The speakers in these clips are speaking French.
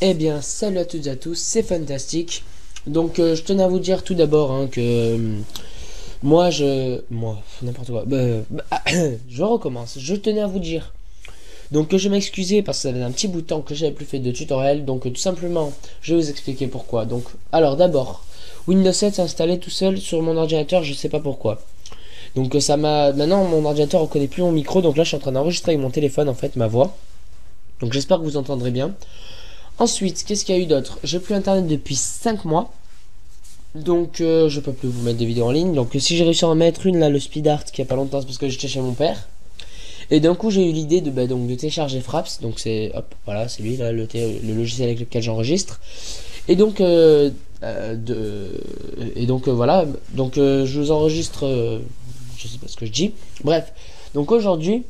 Eh bien, salut à toutes et à tous, c'est Fantastique. Donc, je tenais à vous dire tout d'abord que n'importe quoi. Je recommence. Je tenais à vous dire donc que je m'excusais parce que ça faisait un petit bout de temps que j'avais plus fait de tutoriel. Donc, tout simplement, je vais vous expliquer pourquoi. Donc, alors d'abord, Windows 7 s'est installé tout seul sur mon ordinateur, je sais pas pourquoi. Donc, ça m'a. Maintenant, mon ordinateur reconnaît plus mon micro. Donc là, je suis en train d'enregistrer avec mon téléphone en fait ma voix. Donc, j'espère que vous entendrez bien. Ensuite, qu'est-ce qu'il y a eu d'autre? J'ai plus internet depuis 5 mois. Donc je peux plus vous mettre de vidéos en ligne. Donc si j'ai réussi à en mettre une là, le speed art qui a pas longtemps, c'est parce que j'étais chez mon père. Et d'un coup j'ai eu l'idée de télécharger Fraps. Donc c'est hop, voilà, c'est lui là, le logiciel avec lequel j'enregistre. Et donc voilà. Donc je vous enregistre. Je sais pas ce que je dis. Bref. Donc aujourd'hui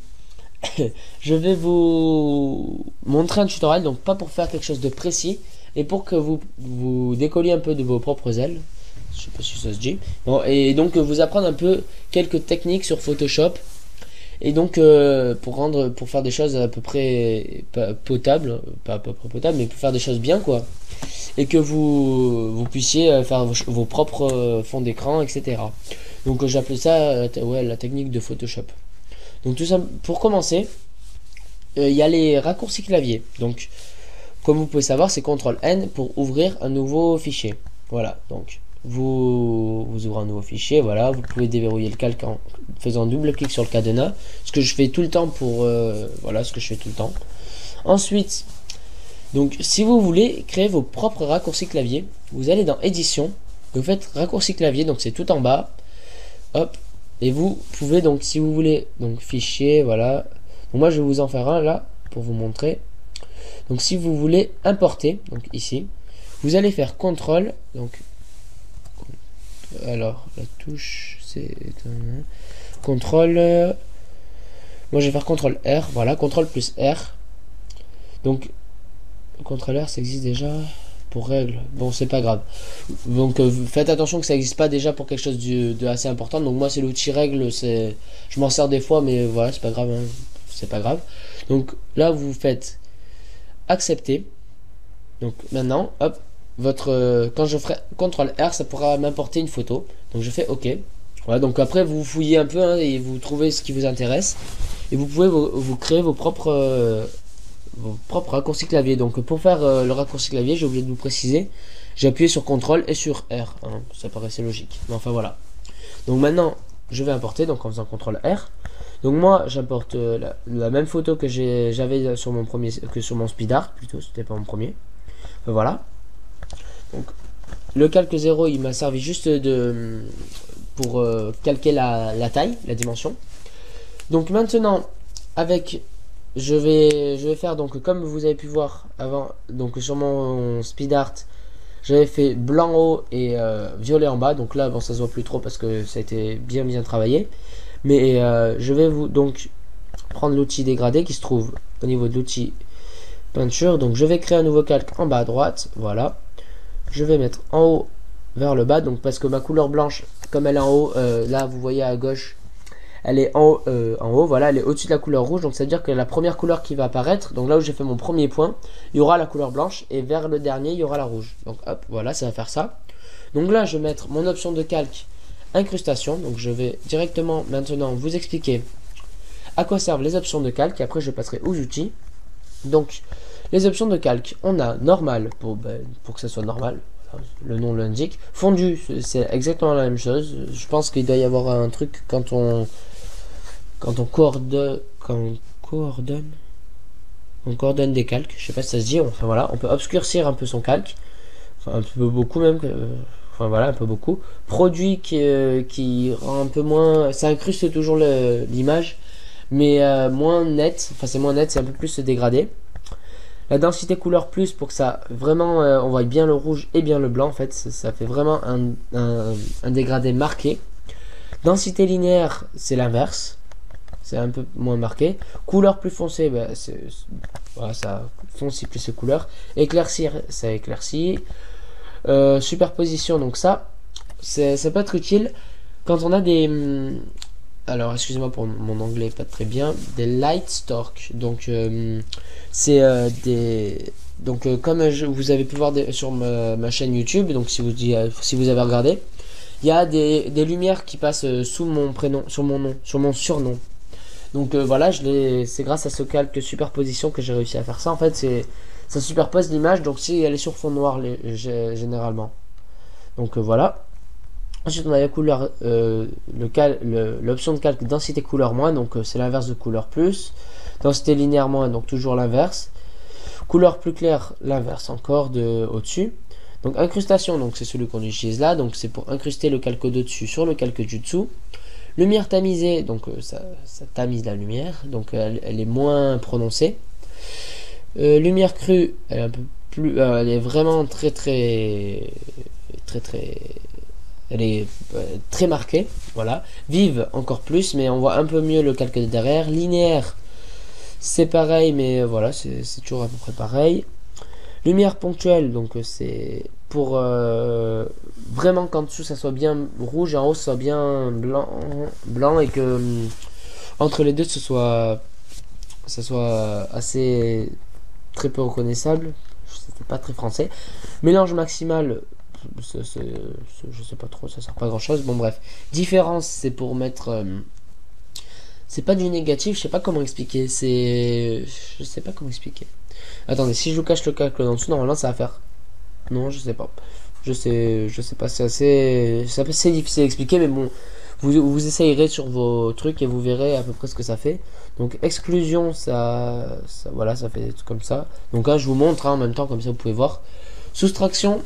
je vais vous montrer un tutoriel, donc pas pour faire quelque chose de précis, et pour que vous décolliez un peu de vos propres ailes. Je sais pas si ça se dit. Bon, et donc vous apprendre un peu quelques techniques sur Photoshop. Et donc pour faire des choses à peu près potables, pas à peu près potables, mais pour faire des choses bien quoi. Et que vous puissiez faire vos propres fonds d'écran, etc. Donc j'appelle ça la technique de Photoshop. Donc tout ça, pour commencer, il y a les raccourcis clavier. Donc, comme vous pouvez savoir, c'est CTRL N pour ouvrir un nouveau fichier. Voilà, donc vous ouvrez un nouveau fichier, voilà, vous pouvez déverrouiller le calque en faisant double clic sur le cadenas, ce que je fais tout le temps voilà, ce que je fais tout le temps. Ensuite, donc si vous voulez créer vos propres raccourcis clavier, vous allez dans édition, vous faites raccourci clavier, donc c'est tout en bas, hop. Et vous pouvez donc, si vous voulez, donc fichier, voilà. Donc moi je vais vous en faire un là pour vous montrer. Donc si vous voulez importer, donc ici, vous allez faire CTRL, donc alors la touche c'est CTRL. Moi je vais faire CTRL R, voilà, CTRL plus R. Donc CTRL R ça existe déjà. Pour règle, bon c'est pas grave, donc faites attention que ça n'existe pas déjà pour quelque chose de assez important. Donc moi c'est l'outil règle, je m'en sers des fois, mais voilà, c'est pas grave, hein. C'est pas grave. Donc là vous faites accepter. Donc maintenant hop, quand je ferai CTRL R ça pourra m'importer une photo, donc je fais OK. Voilà, donc après vous fouillez un peu hein, et vous trouvez ce qui vous intéresse et vous pouvez vous créer vos propres raccourcis clavier. Donc pour faire le raccourci clavier, j'ai oublié de vous préciser, j'ai appuyé sur CTRL et sur R, hein, ça paraissait logique, mais enfin voilà. Donc maintenant je vais importer, donc en faisant CTRL R. Donc moi j'importe la même photo que j'avais sur mon premier, que sur mon speed art plutôt, c'était pas mon premier. Enfin, voilà. Donc le calque 0 il m'a servi juste pour calquer la taille, la dimension. Donc maintenant avec je vais faire donc comme vous avez pu voir avant, donc sur mon speed art j'avais fait blanc en haut et violet en bas. Donc là bon ça se voit plus trop parce que ça a été bien travaillé, mais je vais vous donc prendre l'outil dégradé qui se trouve au niveau de l'outil peinture. Donc je vais créer un nouveau calque en bas à droite, voilà, je vais mettre en haut vers le bas, donc parce que ma couleur blanche comme elle est en haut, là vous voyez à gauche elle est en haut, voilà, elle est au-dessus de la couleur rouge, donc ça veut dire que la première couleur qui va apparaître, donc là où j'ai fait mon premier point, il y aura la couleur blanche, et vers le dernier, il y aura la rouge. Donc hop, voilà, ça va faire ça. Donc là, je vais mettre mon option de calque incrustation, donc je vais directement maintenant vous expliquer à quoi servent les options de calque, et après je passerai aux outils. Donc, les options de calque, on a normal, pour que ça soit normal, le nom l'indique. Fondu, c'est exactement la même chose. Je pense qu'il doit y avoir un truc quand on coordonne des calques, je sais pas si ça se dit. Enfin voilà, on peut obscurcir un peu son calque, enfin un peu beaucoup même, enfin voilà, un peu beaucoup. Produit qui rend un peu moins, ça incruste toujours l'image, mais moins net, enfin c'est moins net, c'est un peu plus dégradé. La densité couleur plus pour que ça vraiment on voit bien le rouge et bien le blanc, en fait ça fait vraiment un dégradé marqué. Densité linéaire c'est l'inverse, c'est un peu moins marqué. Couleur plus foncée, voilà, ça foncit plus les couleurs. Éclaircir, ça éclaircit. Superposition, donc ça peut être utile quand on a des alors excusez-moi pour mon anglais pas très bien, des light stork. Donc c'est comme vous avez pu voir sur ma chaîne YouTube, donc si vous avez regardé, il y a des lumières qui passent sous mon prénom, sur mon nom, sur mon surnom. Donc voilà, c'est grâce à ce calque superposition que j'ai réussi à faire ça. En fait, ça superpose l'image, donc si elle est sur fond noir généralement. Donc voilà. Ensuite, on a la couleur, l'option de calque densité couleur moins, donc c'est l'inverse de couleur plus. Densité linéaire moins, donc toujours l'inverse. Couleur plus claire, l'inverse encore au-dessus. Donc incrustation, donc c'est celui qu'on utilise là, donc c'est pour incruster le calque de dessus sur le calque du dessous. Lumière tamisée, donc ça tamise la lumière, donc elle est moins prononcée. Lumière crue, elle est un peu plus, elle est vraiment très elle est très marquée, voilà. Vive encore plus, mais on voit un peu mieux le calque de derrière. Linéaire, c'est pareil, mais voilà, c'est toujours à peu près pareil. Lumière ponctuelle, donc c'est pour vraiment qu'en dessous ça soit bien rouge et en haut ça soit bien blanc et que entre les deux ça soit assez très peu reconnaissable. C'était pas très français. Mélange maximal, je sais pas trop, ça sert pas à grand chose. Bon bref, différence c'est pour mettre c'est pas du négatif, je sais pas comment expliquer, je sais pas comment expliquer. Attendez, si je vous cache le calque en dessous, normalement ça va faire. Non, je sais pas. Je sais pas, c'est assez difficile à expliquer, mais bon, vous essayerez sur vos trucs et vous verrez à peu près ce que ça fait. Donc exclusion, voilà, ça fait comme ça. Donc là, je vous montre en même temps, comme ça vous pouvez voir. Soustraction,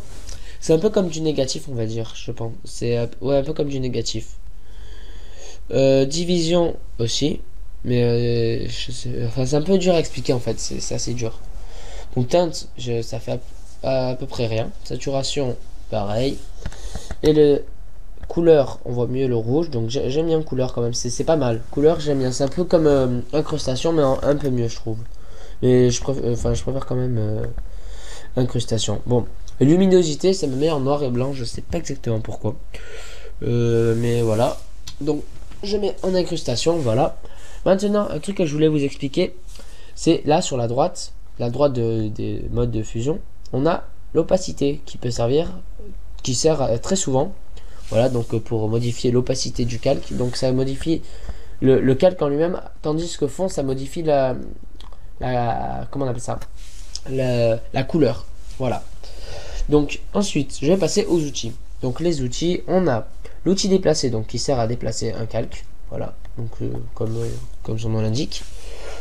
c'est un peu comme du négatif, on va dire, je pense. C'est ouais, un peu comme du négatif. Division aussi, mais enfin, c'est un peu dur à expliquer en fait, c'est assez dur. Donc teinte, ça fait à peu près rien. Saturation, pareil. Et le couleur, on voit mieux le rouge, donc j'aime bien couleur quand même, c'est pas mal. Couleur, j'aime bien, c'est un peu comme incrustation, mais un peu mieux je trouve. Mais je préfère quand même incrustation. Bon, luminosité, ça me met en noir et blanc, je sais pas exactement pourquoi. Mais voilà. Donc je mets en incrustation, voilà. Maintenant, un truc que je voulais vous expliquer, c'est là sur la droite des modes de fusion, on a l'opacité qui sert très souvent. Voilà, donc pour modifier l'opacité du calque, donc ça modifie le calque en lui-même, tandis que fond, ça modifie comment on appelle ça, la couleur. Voilà. Donc ensuite, je vais passer aux outils. Donc les outils, on a l'outil déplacé, donc qui sert à déplacer un calque. Voilà, donc comme son nom l'indique.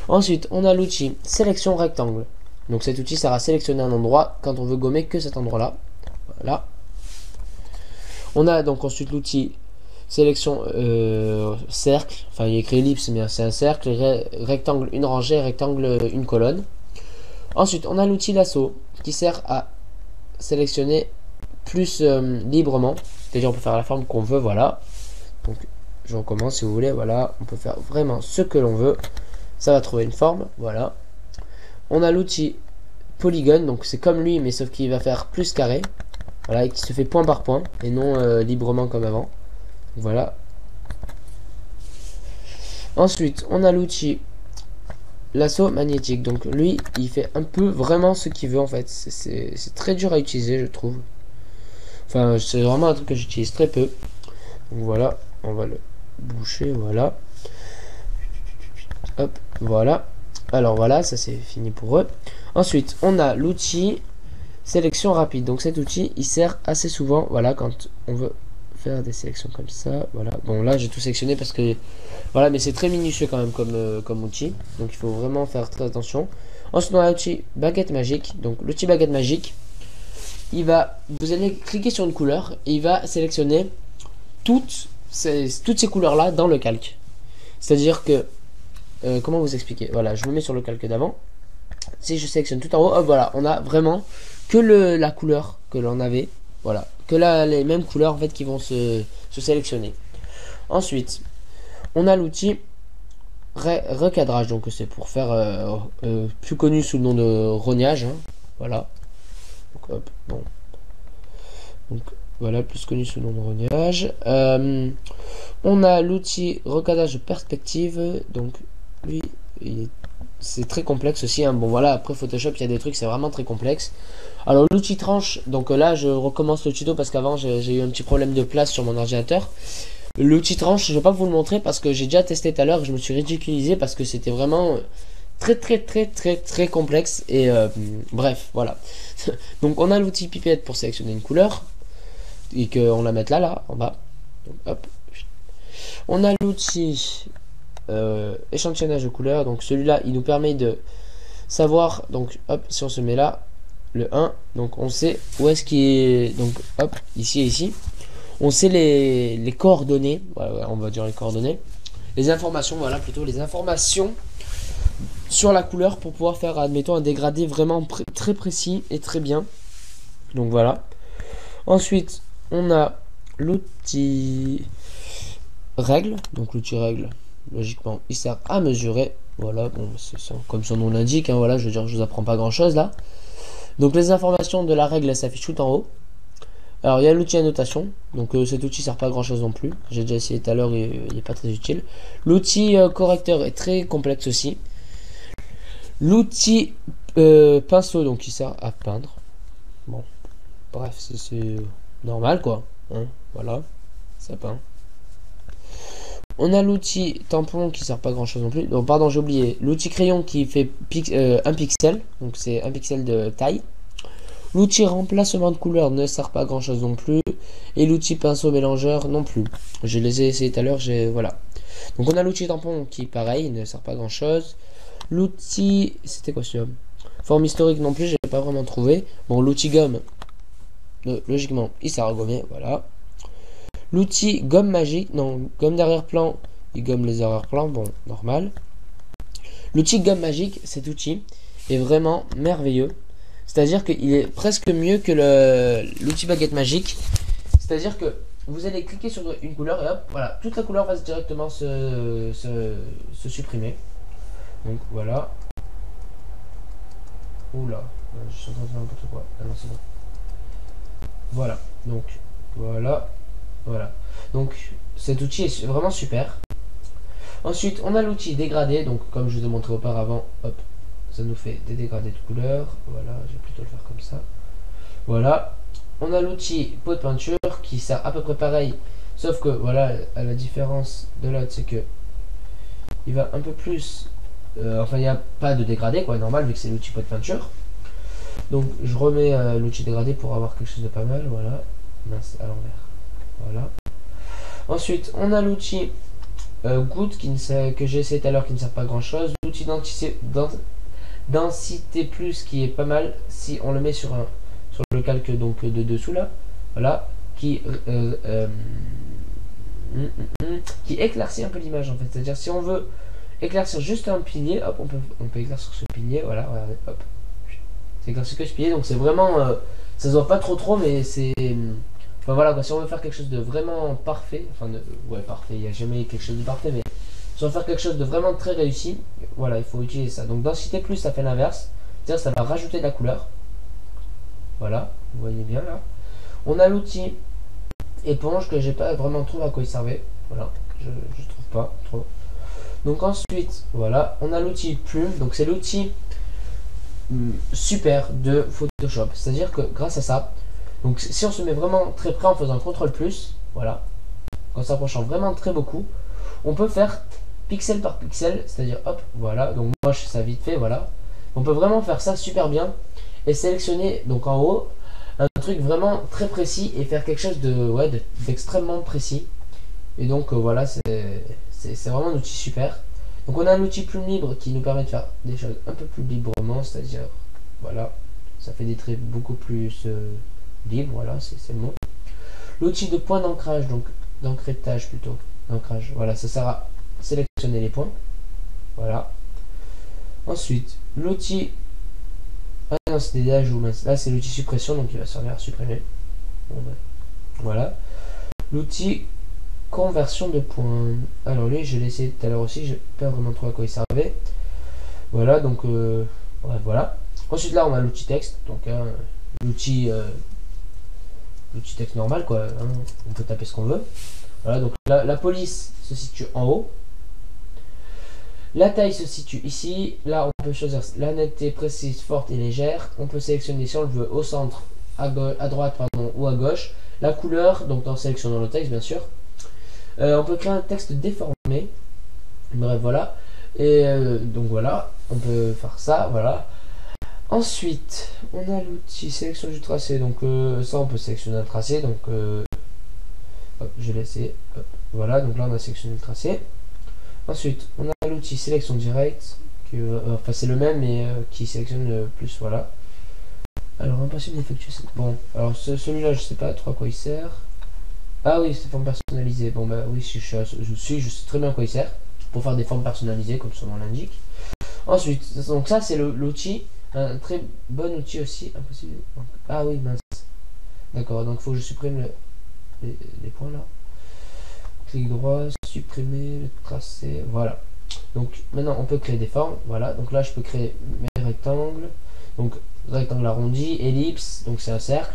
Ensuite, on a l'outil sélection rectangle. Donc cet outil sert à sélectionner un endroit quand on veut gommer que cet endroit-là. Voilà. On a donc ensuite l'outil sélection cercle. Enfin, il est écrit ellipse, mais c'est un cercle. Rectangle, une rangée. Rectangle, une colonne. Ensuite, on a l'outil lasso qui sert à sélectionner plus librement. C'est-à-dire, on peut faire la forme qu'on veut. Voilà. Donc, je recommence si vous voulez. Voilà. On peut faire vraiment ce que l'on veut. Ça va trouver une forme. Voilà. On a l'outil polygone. Donc, c'est comme lui, mais sauf qu'il va faire plus carré. Voilà, et qui se fait point par point et non librement comme avant. Voilà. Ensuite, on a l'outil lasso magnétique. Donc lui, il fait un peu vraiment ce qu'il veut en fait. C'est très dur à utiliser, je trouve. Enfin, c'est vraiment un truc que j'utilise très peu. Donc voilà, on va le boucher, voilà. Hop, voilà. Alors voilà, ça c'est fini pour eux. Ensuite, on a l'outil sélection rapide. Donc cet outil, il sert assez souvent, voilà, quand on veut faire des sélections comme ça. Voilà. Bon, là, j'ai tout sélectionné parce que voilà, mais c'est très minutieux quand même comme outil. Donc il faut vraiment faire très attention. Ensuite, on a l'outil baguette magique. Donc l'outil baguette magique, vous allez cliquer sur une couleur et il va sélectionner toutes ces couleurs-là dans le calque. C'est-à-dire que comment vous expliquer? Voilà, je me mets sur le calque d'avant. Si je sélectionne tout en haut, hop, voilà, on a vraiment que la couleur que l'on avait. Voilà, que les mêmes couleurs en fait qui vont se sélectionner. Ensuite, on a l'outil recadrage. Donc c'est pour faire plus connu sous le nom de rognage. Hein. Voilà. Donc, hop, bon. Donc voilà, plus connu sous le nom de rognage. On a l'outil recadrage de perspective. Donc lui, il est c'est très complexe aussi, hein. Bon voilà, après Photoshop il y a des trucs, c'est vraiment très complexe. Alors l'outil tranche, donc là je recommence le tuto parce qu'avant j'ai eu un petit problème de place sur mon ordinateur. L'outil tranche, je vais pas vous le montrer parce que j'ai déjà testé tout à l'heure, je me suis ridiculisé parce que c'était vraiment très complexe et bref, voilà. Donc on a l'outil pipette pour sélectionner une couleur et qu'on la mette là en bas. Donc, hop. On a l'outil échantillonnage de couleurs, donc celui-là il nous permet de savoir, donc hop, si on se met là, le 1, donc on sait où est-ce qu'il est, donc hop, ici et ici. On sait les coordonnées, voilà, on va dire les coordonnées, les informations, voilà, plutôt les informations sur la couleur pour pouvoir faire, admettons, un dégradé vraiment très précis et très bien. Donc voilà. Ensuite, on a l'outil règle. Donc l'outil règle, logiquement, il sert à mesurer. Voilà, bon, c'est comme son nom l'indique, hein, voilà, je veux dire, je vous apprends pas grand chose là. Donc les informations de la règle s'affichent tout en haut. Alors il y a l'outil annotation, donc cet outil sert pas à grand chose non plus, j'ai déjà essayé tout à l'heure et il n'est pas très utile. L'outil correcteur est très complexe aussi. L'outil pinceau, donc il sert à peindre. Bon, bref, c'est normal quoi, hein, voilà, ça peint. On a l'outil tampon qui sert pas à grand chose non plus, donc pardon j'ai oublié, l'outil crayon qui fait un pixel, donc c'est un pixel de taille. L'outil remplacement de couleur ne sert pas à grand chose non plus. Et l'outil pinceau mélangeur non plus. Je les ai essayés tout à l'heure, voilà. Donc on a l'outil tampon qui pareil, ne sert pas à grand chose. L'outil, c'était quoi celui-là? Forme historique non plus, j'ai pas vraiment trouvé. Bon, l'outil gomme, logiquement, il sert à gommer, voilà. L'outil gomme magique, non, gomme d'arrière-plan, il gomme les arrière-plans, bon, normal. L'outil gomme magique, cet outil est vraiment merveilleux. C'est-à-dire qu'il est presque mieux que l'outil baguette magique. C'est-à-dire que vous allez cliquer sur une couleur et hop, voilà, toute la couleur va directement se supprimer. Donc voilà. Oula, je suis en train de faire n'importe quoi. Ah non, c'est bon. Voilà, donc voilà, voilà. Donc cet outil est vraiment super. Ensuite, on a l'outil dégradé, donc comme je vous ai montré auparavant, hop, ça nous fait des dégradés de couleurs. Voilà, je vais plutôt le faire comme ça. Voilà. On a l'outil pot de peinture qui sert à peu près pareil, sauf que voilà, à la différence de l'autre, c'est que il va un peu plus. Enfin, il n'y a pas de dégradé, quoi, normal, vu que c'est l'outil pot de peinture. Donc, je remets l'outil dégradé pour avoir quelque chose de pas mal. Voilà. Mince, à l'envers. Voilà. Ensuite, on a l'outil goutte que j'ai essayé tout à l'heure qui ne sert pas à grand chose. L'outil densité plus qui est pas mal si on le met sur le calque donc de dessous là, voilà, qui éclaircit un peu l'image en fait. C'est-à-dire si on veut éclaircir juste un pilier, hop, on peut éclaircir ce pilier, voilà, regardez, hop, c'est éclairci que ce pilier, donc c'est vraiment, ça se voit pas trop, mais c'est, enfin voilà quoi, si on veut faire quelque chose de vraiment parfait, enfin ouais parfait, il n'y a jamais quelque chose de parfait, mais si on veut faire quelque chose de vraiment très réussi, voilà, il faut utiliser ça. Donc densité plus, ça fait l'inverse, c'est-à-dire ça va rajouter de la couleur. Voilà, vous voyez bien là. On a l'outil éponge que j'ai pas vraiment trouvé à quoi il servait. Voilà, je trouve pas trop. Donc ensuite, voilà, on a l'outil plume. Donc c'est l'outil super de Photoshop. C'est-à-dire que grâce à ça, donc si on se met vraiment très près en faisant CTRL plus, voilà, en s'approchant vraiment très beaucoup, on peut faire pixel par pixel, c'est-à-dire hop, voilà. Donc moi je fais ça vite fait, voilà. On peut vraiment faire ça super bien et sélectionner donc en haut un truc vraiment très précis et faire quelque chose d'extrêmement précis. Et donc voilà, c'est vraiment un outil super. Donc on a un outil plume libre qui nous permet de faire des choses un peu plus librement, c'est-à-dire voilà, ça fait des traits beaucoup plus libres, voilà, c'est le mot. L'outil de point d'ancrage, donc d'ancrage plutôt, d'ancrage, voilà, ça sert à sélectionner les points, voilà. Ensuite, l'outil, ah non, c'était des ajouts, là c'est l'outil suppression, donc il va servir à supprimer. Bon, ben, voilà. L'outil conversion de points. Alors lui, je l'ai essayé tout à l'heure aussi, je n'ai pas vraiment trop à quoi il servait. Voilà, donc ouais, voilà. Ensuite là, on a l'outil texte, donc hein, l'outil texte normal, quoi. Hein, on peut taper ce qu'on veut. Voilà, donc la police se situe en haut. La taille se situe ici. Là, on peut choisir la netteté précise, forte et légère. On peut sélectionner si on le veut au centre, à droite pardon, ou à gauche. La couleur, donc en sélectionnant le texte bien sûr. On peut créer un texte déformé. Bref, voilà. Et donc voilà, on peut faire ça, voilà. Ensuite, on a l'outil sélection du tracé. Donc ça, on peut sélectionner un tracé. Donc hop, je vais laisser. Hop, voilà, donc là, on a sélectionné le tracé. Ensuite, on a l'outil sélection directe. Enfin, c'est le même, mais qui sélectionne plus, voilà. Alors, impossible d'effectuer cette... Bon, alors celui-là, je sais pas trop à quoi il sert. Ah oui, c'est forme personnalisée. Bon, bah oui, je sais très bien à quoi il sert. Pour faire des formes personnalisées, comme son nom l'indique. Ensuite, donc ça, c'est l'outil. Un très bon outil aussi. Impossible. Ah oui, mince. D'accord, donc il faut que je supprime les points là. Clic droit, supprimer le tracé. Voilà. Donc maintenant, on peut créer des formes. Voilà, donc là, je peux créer mes rectangles. Donc, rectangle arrondi, ellipse, donc c'est un cercle.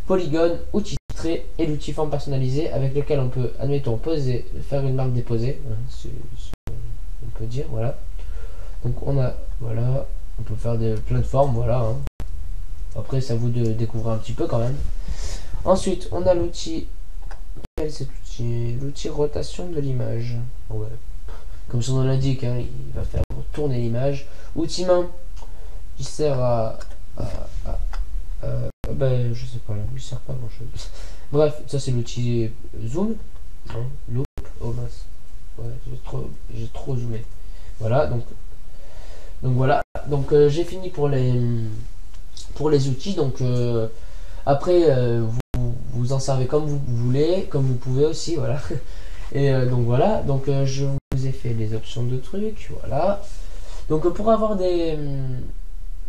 Polygone, outil trait et l'outil forme personnalisée avec lequel on peut, admettons, poser, faire une marque déposée. On peut dire, voilà. Donc on a, voilà, on peut faire plein de formes, voilà. Hein. Après, c'est à vous de découvrir un petit peu quand même. Ensuite, on a l'outil, quel est cet outil? L'outil rotation de l'image. Ouais. Comme son nom l'indique, hein, il va faire tourner l'image. Outil main, qui sert ben, je sais pas, là, il sert pas grand chose. Bref, ça c'est l'outil zoom. Hein, loop, oh mince. Ouais, j'ai trop zoomé. Voilà, donc voilà. Donc j'ai fini pour les outils. Donc après, vous en servez comme vous voulez, comme vous pouvez aussi, voilà. Et donc voilà, donc je vous ai fait les options de trucs, voilà. Donc pour avoir des...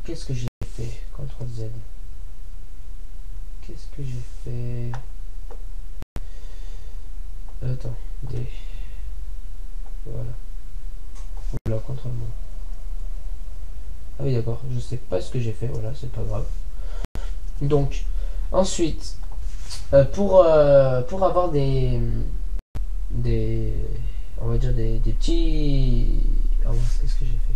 qu'est-ce que j'ai fait? CTRL Z. Qu'est-ce que j'ai fait? Attends, des... Voilà. Oula, CTRL moi. Ah oui d'accord, je sais pas ce que j'ai fait, voilà, c'est pas grave. Donc, ensuite, pour avoir des... on va dire des petits... Oh, qu'est-ce que j'ai fait?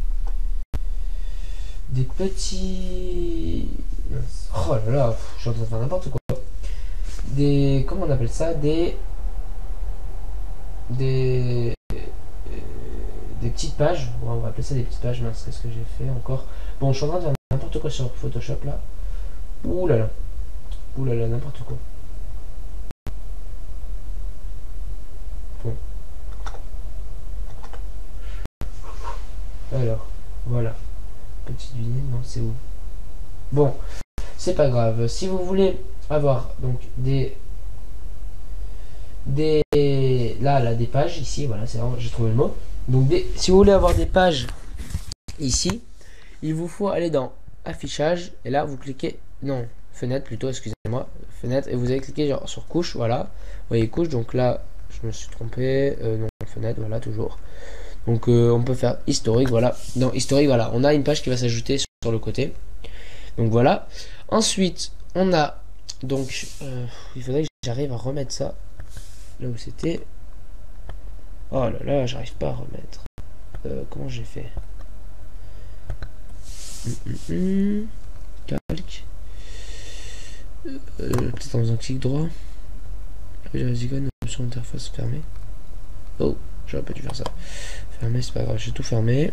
Des petits... Oh là là, je suis en train de faire n'importe quoi. Des... Comment on appelle ça? Des petites pages. Ouais, on va appeler ça des petites pages. Mince, qu'est-ce que j'ai fait encore? Bon, je suis en train de faire n'importe quoi sur Photoshop là. Ouh là là. Ouh là là, n'importe quoi. Bon. Alors, voilà. Petite vignette, non, c'est où? Bon, c'est pas grave. Si vous voulez avoir donc là des pages ici, voilà, c'est vraiment, j'ai trouvé le mot. Donc si vous voulez avoir des pages ici, il vous faut aller dans affichage et là vous cliquez, non, fenêtre plutôt, excusez-moi, fenêtre, et vous allez cliquer genre sur couche, voilà. Vous voyez couche, donc là je me suis trompé, non, fenêtre, voilà, toujours. Donc on peut faire historique, voilà. Dans historique, voilà, on a une page qui va s'ajouter sur le côté. Donc voilà. Ensuite, on a donc il faudrait que j'arrive à remettre ça là où c'était. Oh là là, j'arrive pas à remettre. Comment j'ai fait? Calque. Peut-être en faisant clic droit. Option interface fermée. Oh, j'aurais pas dû faire ça. Fermé, c'est pas grave, j'ai tout fermé.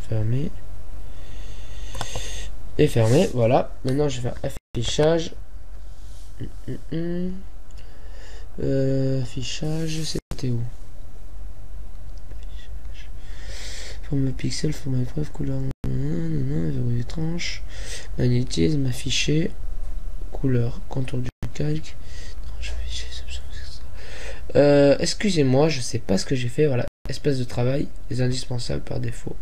Fermé. Et fermé, voilà. Maintenant, je vais faire affichage. Affichage, c'était où? Forme pixel, format épreuve, couleur, verrouille tranche, magnétisme, affiché, couleur, contour du calque. Excusez-moi, je sais pas ce que j'ai fait. Voilà, espace de travail, les indispensables par défaut.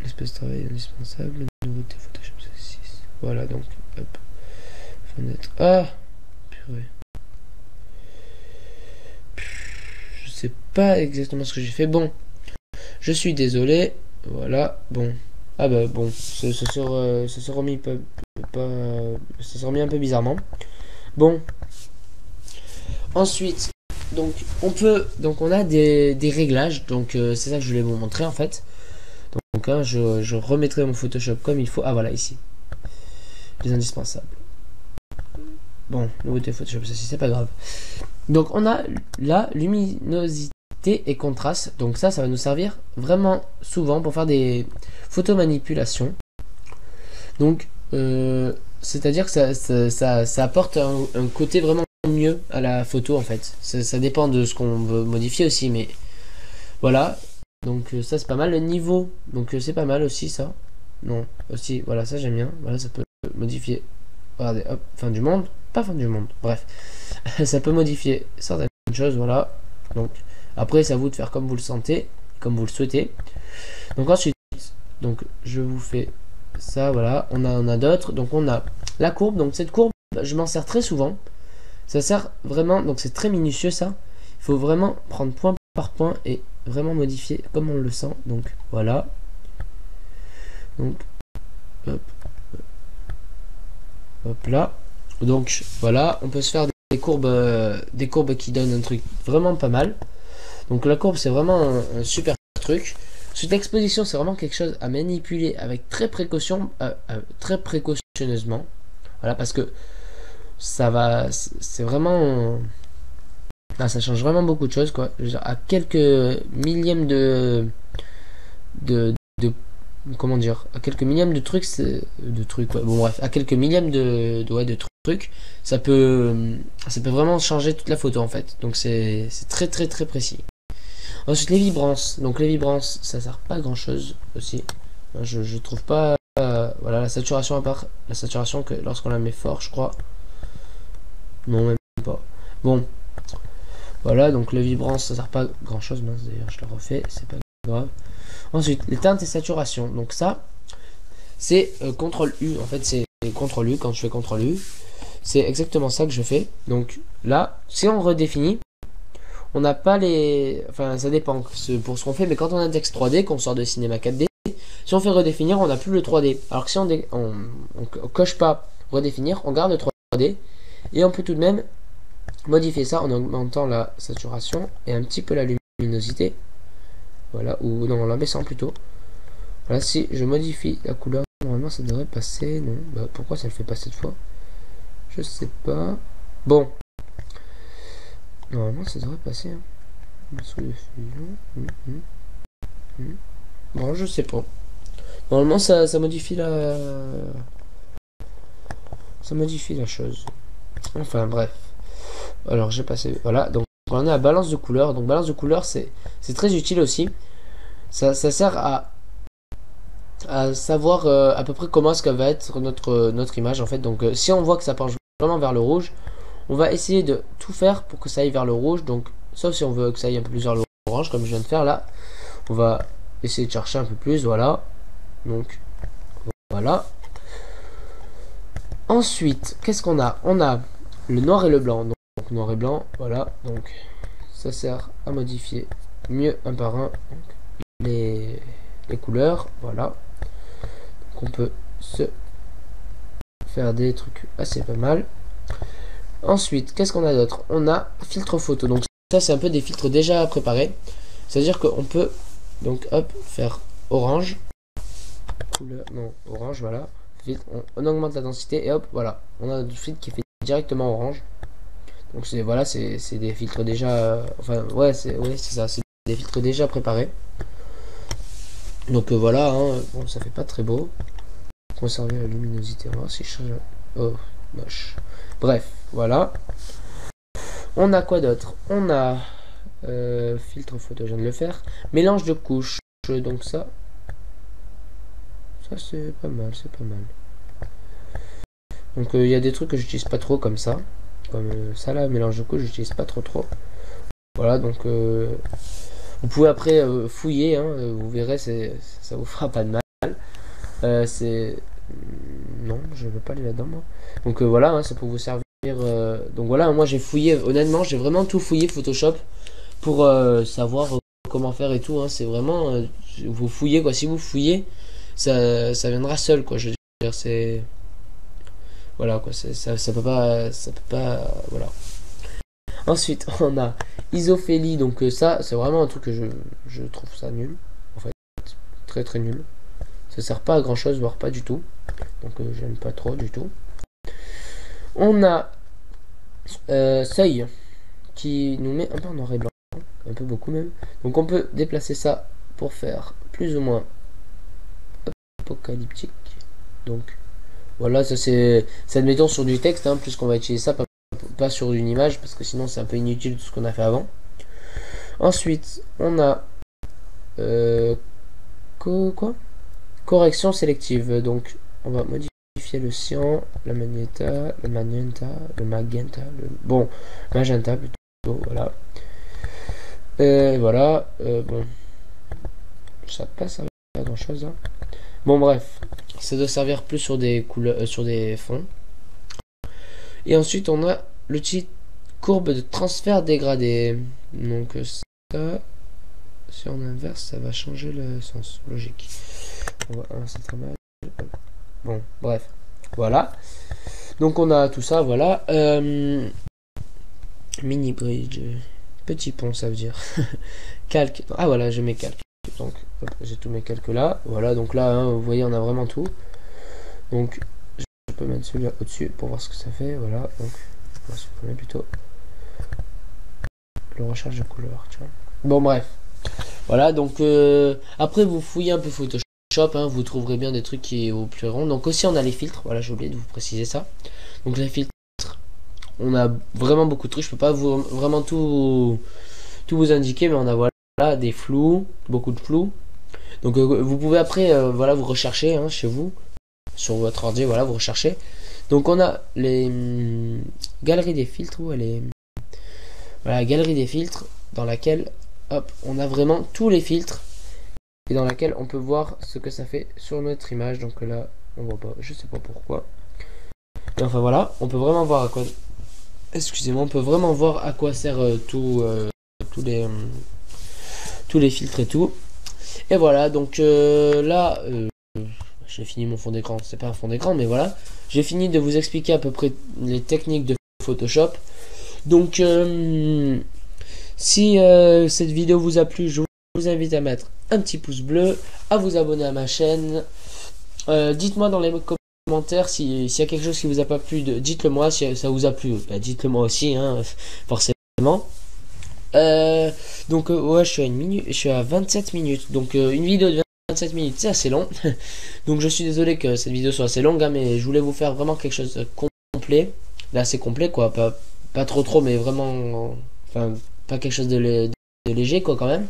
L'espace de travail indispensable, nouveauté Photoshop 6. Voilà, donc, hop, fenêtre. Ah, purée. Je sais pas exactement ce que j'ai fait. Bon. Je suis désolé, voilà, bon. Ah bah bon, ça s'est remis ça s'est remis un peu bizarrement. Bon. Ensuite, Donc on a des réglages, donc c'est ça que je voulais vous montrer en fait. Donc hein, je remettrai mon Photoshop comme il faut. Ah voilà, ici les indispensables. Bon, nouveauté Photoshop, ça c'est pas grave. Donc on a la luminosité et contraste. Donc ça va nous servir vraiment souvent pour faire des photomanipulations. Donc c'est-à-dire que ça apporte un côté vraiment mieux à la photo en fait. Ça dépend de ce qu'on veut modifier aussi, mais voilà. Donc ça c'est pas mal. Le niveau, donc c'est pas mal aussi ça. Non, aussi, voilà, ça j'aime bien. Voilà, ça peut modifier. Regardez, hop, fin du monde. Pas fin du monde, bref. Ça peut modifier certaines choses, voilà. Donc après c'est à vous de faire comme vous le sentez, comme vous le souhaitez. Donc ensuite, donc je vous fais ça, voilà. On a d'autres. Donc on a la courbe. Donc cette courbe, je m'en sers très souvent. Ça sert vraiment, donc c'est très minutieux ça. Il faut vraiment prendre point par point et vraiment modifier comme on le sent. Donc voilà. Donc hop, hop là. Donc voilà, on peut se faire des courbes qui donnent un truc vraiment pas mal. Donc la courbe c'est vraiment un super truc. Ensuite l'exposition c'est vraiment quelque chose à manipuler avec très précautionneusement. Voilà, parce que c'est vraiment, ah, ça change vraiment beaucoup de choses quoi. Je veux dire, à quelques millièmes de comment dire, à quelques millièmes de trucs, ouais. Bon bref, à quelques millièmes de trucs, ça peut vraiment changer toute la photo en fait. Donc c'est très très très précis. Ensuite les vibrances. Donc les vibrances, ça sert pas à grand chose aussi. Je trouve pas, voilà, la saturation, à part la saturation que lorsqu'on la met fort, je crois. Non, même pas. Bon, voilà, donc les vibrances, ça sert pas à grand chose. D'ailleurs, je le refais, c'est pas grave. Ensuite, les teintes et saturation. Donc ça, c'est CTRL U. En fait, c'est CTRL U. Quand je fais CTRL U, c'est exactement ça que je fais. Donc là, si on redéfinit, on n'a pas les... Enfin, ça dépend pour ce qu'on fait. Mais quand on a un texte 3D, qu'on sort de Cinema 4D, si on fait redéfinir, on n'a plus le 3D. Alors que si on coche pas redéfinir, on garde le 3D. Et on peut tout de même modifier ça en augmentant la saturation et un petit peu la luminosité. Voilà, ou non, en l'abaissant plutôt. Voilà, si je modifie la couleur, normalement ça devrait passer. Non, bah pourquoi ça le fait pas cette fois? Je sais pas. Bon, normalement ça devrait passer. Hein. Bon, je sais pas. Normalement ça modifie ça modifie la chose. Enfin bref. Alors j'ai passé. Voilà, donc on a la balance de couleur. Donc balance de couleur, c'est très utile aussi. Ça sert à savoir à peu près comment est-ce qu'elle va être notre image en fait. Donc si on voit que ça penche vraiment vers le rouge, on va essayer de tout faire pour que ça aille vers le rouge. Donc sauf si on veut que ça aille un peu plus vers l'orange comme je viens de faire là, on va essayer de chercher un peu plus. Voilà, donc voilà. Ensuite qu'est-ce qu'on a? On a le noir et le blanc. Donc noir et blanc, voilà. Donc ça sert à modifier mieux un par un les couleurs, voilà. Donc on peut se faire des trucs assez pas mal. Ensuite, qu'est-ce qu'on a d'autre? On a filtre photo. Donc ça c'est un peu des filtres déjà préparés. C'est-à-dire qu'on peut donc hop faire orange. Couleur, non, orange, voilà. Filtre, on augmente la densité et hop, voilà. On a du filtre qui fait directement orange. Donc c'est voilà, c'est des filtres déjà. Enfin ouais, c'est ça, c'est des filtres déjà préparés. Donc voilà, hein, bon ça fait pas très beau. Conserver la luminosité, on va voir si je change. Oh, moche. Bref, voilà. On a quoi d'autre? On a filtre photo, je viens de le faire. Mélange de couches, donc ça c'est pas mal, c'est pas mal. Donc il y a des trucs que j'utilise pas trop comme ça. Comme ça là, mélange de couches, j'utilise pas trop. Voilà, donc vous pouvez après fouiller, hein, vous verrez, ça vous fera pas de mal. C'est... Non, je veux pas aller là-dedans moi. Donc voilà, hein, ça peut vous servir. Donc voilà, moi j'ai fouillé, honnêtement, j'ai vraiment tout fouillé Photoshop pour savoir comment faire et tout. Hein. C'est vraiment, vous fouillez quoi. Si vous fouillez, ça viendra seul quoi. Je veux dire, c'est voilà quoi. Ça peut pas, voilà. Ensuite, on a Isophélie. Donc ça, c'est vraiment un truc que je trouve ça nul. En fait, très très nul. Ça sert pas à grand chose, voire pas du tout. Donc j'aime pas trop du tout. On a Seuil qui nous met un peu en noir et blanc. Un peu beaucoup même. Donc on peut déplacer ça pour faire plus ou moins apocalyptique. Donc voilà, ça c'est admettons sur du texte, hein, puisqu'on va utiliser ça, pas sur une image, parce que sinon c'est un peu inutile tout ce qu'on a fait avant. Ensuite, on a correction sélective. Donc on va modifier le cyan, le magenta, bon, magenta plutôt, voilà. Voilà, bon, ça passe avec pas grand chose, hein. Bon bref, ça doit servir plus sur des couleurs, sur des fonds. Et ensuite on a l'outil courbe de transfert dégradé. Donc ça, si on inverse, ça va changer le sens, logique. On va très mal. Bon, bref, voilà. Donc on a tout ça, voilà. Mini bridge, petit pont, ça veut dire. Calque. Ah voilà, je mets calque. Donc j'ai tous mes calques là. Voilà, donc là, hein, vous voyez, on a vraiment tout. Donc je peux mettre celui-là au-dessus pour voir ce que ça fait. Voilà, donc on met plutôt le recharge de couleur. Tu vois. Bon bref. Voilà, donc après vous fouillez un peu Photoshop, hein, vous trouverez bien des trucs qui est au plus rond. Donc aussi on a les filtres, voilà, j'ai oublié de vous préciser ça. Donc les filtres, on a vraiment beaucoup de trucs, je peux pas vraiment tout vous indiquer, mais on a voilà des flous, beaucoup de flous. Donc vous pouvez après voilà, vous rechercher, hein, chez vous, sur votre ordi, voilà, vous recherchez. Donc on a les galeries des filtres, où elle est, voilà, galerie des filtres, dans laquelle hop, on a vraiment tous les filtres et dans laquelle on peut voir ce que ça fait sur notre image. Donc là, on voit pas, je sais pas pourquoi. Et enfin voilà, on peut vraiment voir à quoi. Excusez-moi, on peut vraiment voir à quoi sert tous les filtres et tout. Et voilà, donc là, j'ai fini mon fond d'écran. C'est pas un fond d'écran, mais voilà, j'ai fini de vous expliquer à peu près les techniques de Photoshop. Donc si cette vidéo vous a plu, je vous invite à mettre un petit pouce bleu, à vous abonner à ma chaîne. Dites-moi dans les commentaires s'il y a quelque chose qui vous a pas plu, dites-le moi. Si ça vous a plu, bah, dites-le moi aussi, hein, forcément. Donc ouais, je suis à 27 minutes. Donc une vidéo de 27 minutes, c'est assez long. Donc je suis désolé que cette vidéo soit assez longue, hein, mais je voulais vous faire vraiment quelque chose de complet. Là c'est complet quoi, pas trop, mais vraiment, enfin pas quelque chose de léger quoi quand même.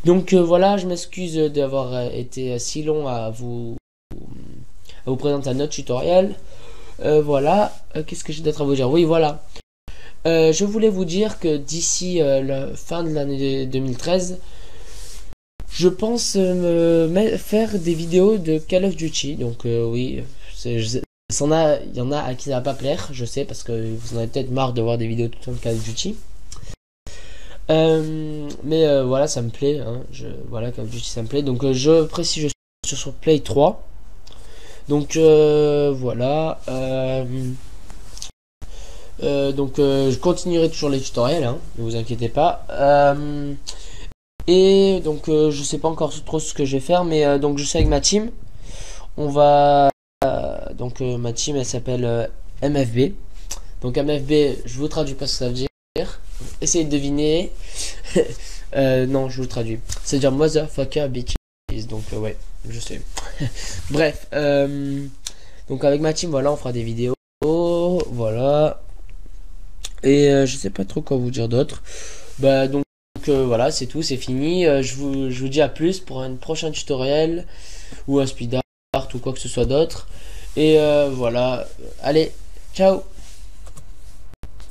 Donc voilà, je m'excuse d'avoir été si long à vous présenter un autre tutoriel. Voilà, qu'est-ce que j'ai d'autre à vous dire? Oui, voilà. Je voulais vous dire que d'ici la fin de l'année 2013, je pense faire des vidéos de Call of Duty. Donc oui, il y en a à qui ça va pas plaire, je sais, parce que vous en avez peut-être marre de voir des vidéos tout le temps de Call of Duty. Mais voilà, ça me plaît, hein. Voilà, Call of Duty ça me plaît. Donc je précise, je suis sur Play 3. Donc voilà. Donc je continuerai toujours les tutoriels, hein, ne vous inquiétez pas. Et donc je sais pas encore trop ce que je vais faire, mais donc je suis avec ma team. On va donc ma team elle s'appelle MFB. Donc MFB, je vous traduis pas ce que ça veut dire. Essayez de deviner. Non, je vous traduis. C'est dire motherfucker bitches. Donc ouais, je sais. Bref, donc avec ma team, voilà, on fera des vidéos. Voilà. Et je sais pas trop quoi vous dire d'autre. Bah donc voilà, c'est tout, c'est fini. Je vous dis à plus pour un prochain tutoriel ou un speed art ou quoi que ce soit d'autre. Et voilà. Allez, ciao.